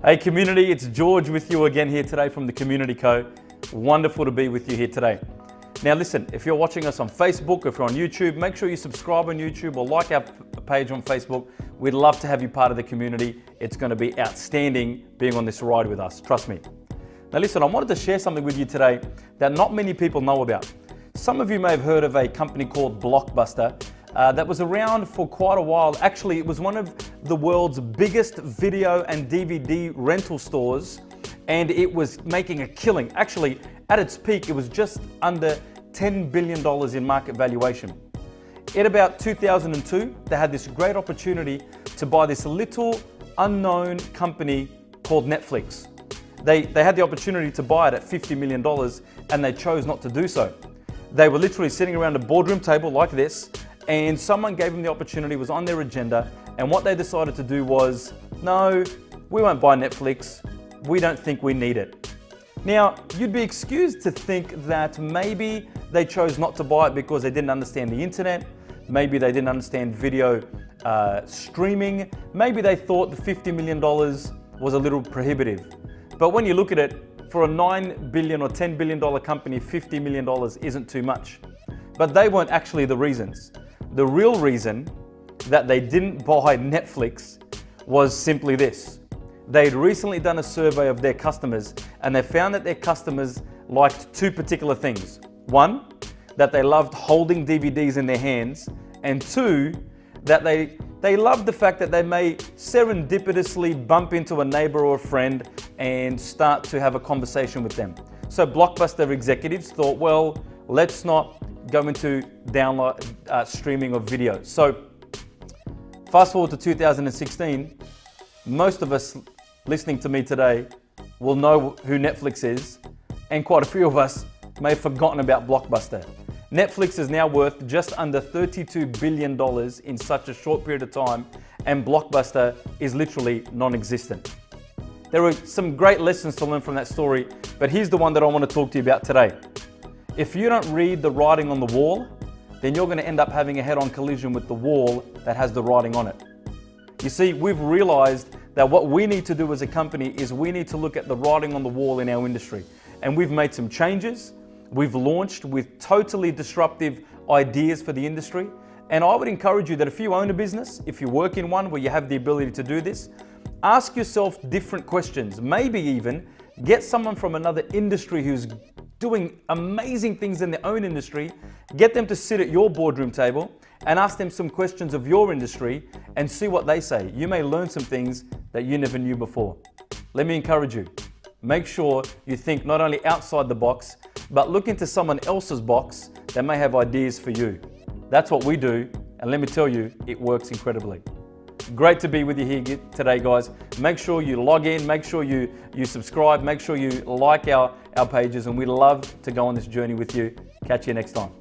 Hey community, it's George with you again here today from the Community Co. Wonderful to be with you here today. Now listen, if you're watching us on Facebook, if you're on YouTube, make sure you subscribe on YouTube or like our page on Facebook. We'd love to have you part of the community. It's going to be outstanding being on this ride with us, trust me. Now listen, I wanted to share something with you today that not many people know about. Some of you may have heard of a company called Blockbuster that was around for quite a while. Actually, it was one of the world's biggest video and DVD rental stores, and it was making a killing. Actually, at its peak, it was just under $10 billion in market valuation. In about 2002, they had this great opportunity to buy this little unknown company called Netflix. They had the opportunity to buy it at $50 million, and they chose not to do so. They were literally sitting around a boardroom table like this, and someone gave them the opportunity, was on their agenda, and what they decided to do was, no, we won't buy Netflix. We don't think we need it. Now, you'd be excused to think that maybe they chose not to buy it because they didn't understand the internet. Maybe they didn't understand video streaming. Maybe they thought the $50 million was a little prohibitive. But when you look at it, for a $9 billion or $10 billion company, $50 million isn't too much. But they weren't actually the reasons. The real reason that they didn't buy Netflix was simply this. They'd recently done a survey of their customers, and they found that their customers liked two particular things. One, that they loved holding DVDs in their hands, and two, that they loved the fact that they may serendipitously bump into a neighbor or a friend and start to have a conversation with them. So Blockbuster executives thought, well, let's not go into download streaming of video. So fast forward to 2016, most of us listening to me today will know who Netflix is, and quite a few of us may have forgotten about Blockbuster. Netflix is now worth just under $32 billion in such a short period of time, and Blockbuster is literally non-existent. There are some great lessons to learn from that story, but here's the one that I want to talk to you about today. If you don't read the writing on the wall, then you're going to end up having a head-on collision with the wall that has the writing on it. You see, we've realized that what we need to do as a company is we need to look at the writing on the wall in our industry. And we've made some changes. We've launched with totally disruptive ideas for the industry. And I would encourage you that if you own a business, if you work in one where you have the ability to do this, ask yourself different questions. Maybe even get someone from another industry who's doing amazing things in their own industry, get them to sit at your boardroom table and ask them some questions of your industry and see what they say. You may learn some things that you never knew before. Let me encourage you. Make sure you think not only outside the box, but look into someone else's box that may have ideas for you. That's what we do, and let me tell you, it works incredibly. Great to be with you here today, guys. Make sure you log in, make sure you subscribe, make sure you like our pages, and we'd love to go on this journey with you. Catch you next time.